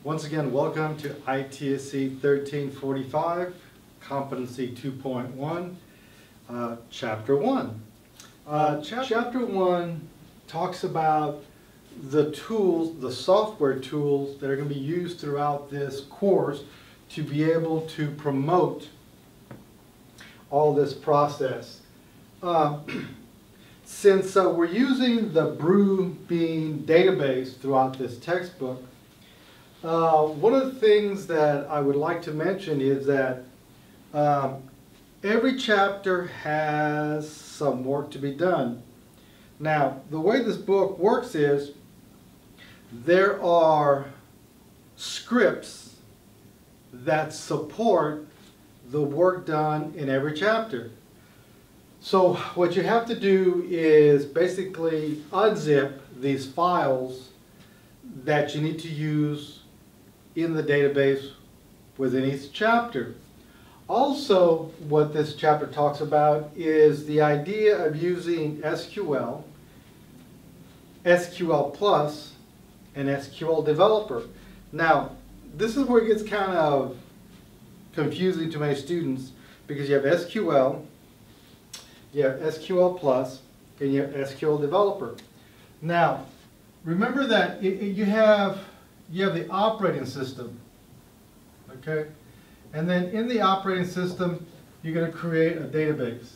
Once again, welcome to ITSE 1345, Competency 2.1, Chapter 1. Chapter 1 talks about the tools, the software tools that are going to be used throughout this course to be able to promote all this process. Since we're using the Brew Bean database throughout this textbook, one of the things that I would like to mention is that every chapter has some work to be done. Now, the way this book works is there are scripts that support the work done in every chapter. So what you have to do is basically unzip these files that you need to use in the database within each chapter. Also, what this chapter talks about is the idea of using SQL, SQL Plus, and SQL Developer. Now, this is where it gets kind of confusing to many students because you have SQL, you have SQL Plus, and you have SQL Developer. Now, remember that you have the operating system, okay? And then in the operating system, you're going to create a database.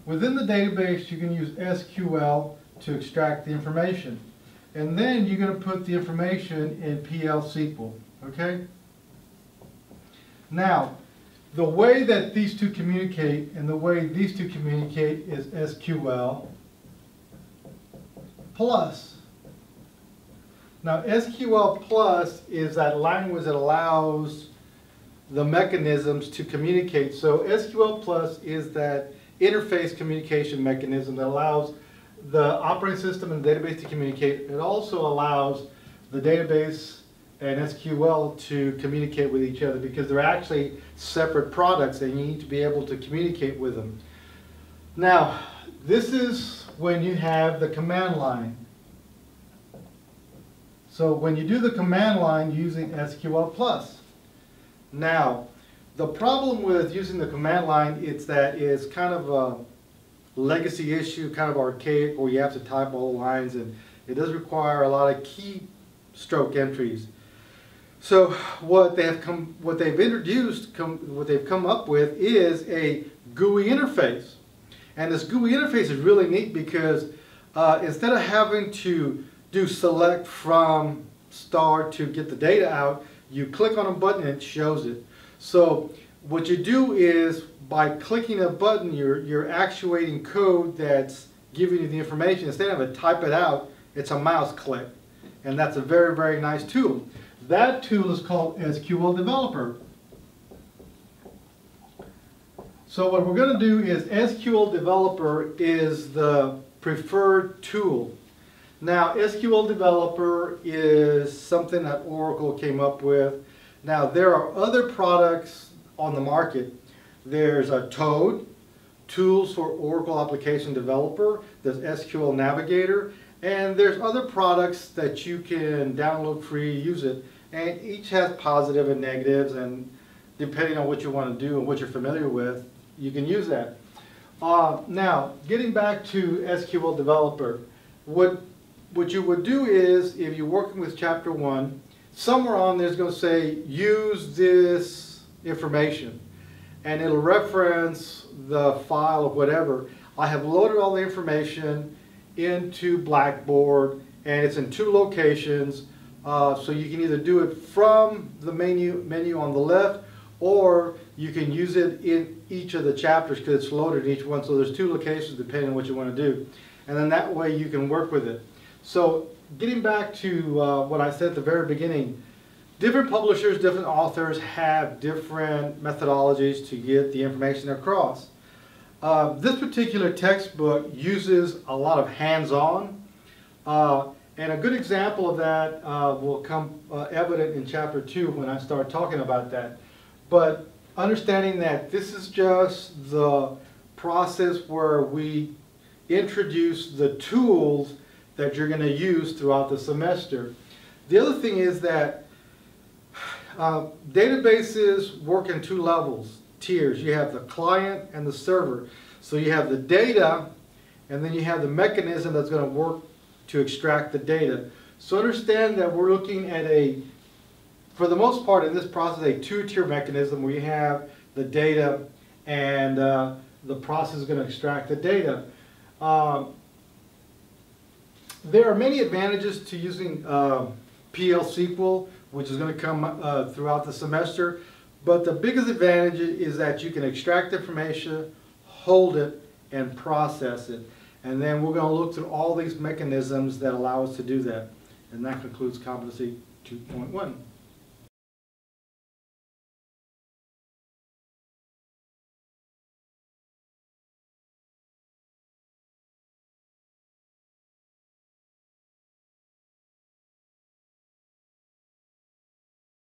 Within the database, you can use SQL to extract the information. And then you're going to put the information in PL SQL, okay? Now, the way that these two communicate and the way these two communicate is SQL Plus. Now, SQL Plus is that language that allows the mechanisms to communicate. So SQL Plus is that interface communication mechanism that allows the operating system and the database to communicate. It also allows the database and SQL to communicate with each other because they're actually separate products and you need to be able to communicate with them. Now, this is when you have the command line. So when you do the command line using SQL Plus. Now, the problem with using the command line is that it's kind of a legacy issue, kind of archaic, where you have to type all the lines, and it does require a lot of keystroke entries. So what they've come up with is a GUI interface, and this GUI interface is really neat because instead of having to do select from star to get the data out, you click on a button and it shows it. So what you do is by clicking a button, you're actuating code that's giving you the information. Instead of a type it out, it's a mouse click. And that's a very, very nice tool. That tool is called SQL Developer. So what we're going to do is SQL Developer is the preferred tool. Now, SQL Developer is something that Oracle came up with. Now, there are other products on the market. There's a Toad, Tools for Oracle Application Developer. There's SQL Navigator. And there's other products that you can download free, use it. And each has positive and negatives. And depending on what you want to do and what you're familiar with, you can use that. Now, getting back to SQL Developer, what you would do is, if you're working with Chapter 1, somewhere on there is going to say, use this information. And it'll reference the file of whatever. I have loaded all the information into Blackboard, and it's in 2 locations. So you can either do it from the menu on the left, or you can use it in each of the chapters because it's loaded in each one. So there's 2 locations depending on what you want to do. And then that way you can work with it. So getting back to what I said at the very beginning, different publishers, different authors have different methodologies to get the information across. This particular textbook uses a lot of hands-on, and a good example of that will come evident in Chapter 2 when I start talking about that. But understanding that this is just the process where we introduce the tools that you're going to use throughout the semester. The other thing is that Databases work in two levels, tiers. You have the client and the server. So you have the data, and then you have the mechanism that's going to work to extract the data. So understand that we're looking at for the most part in this process, a two-tier mechanism where you have the data and the process is going to extract the data. There are many advantages to using PL SQL, which is going to come throughout the semester, but the biggest advantage is that you can extract information, hold it, and process it. And then we're going to look through all these mechanisms that allow us to do that. And that concludes Competency 2.1.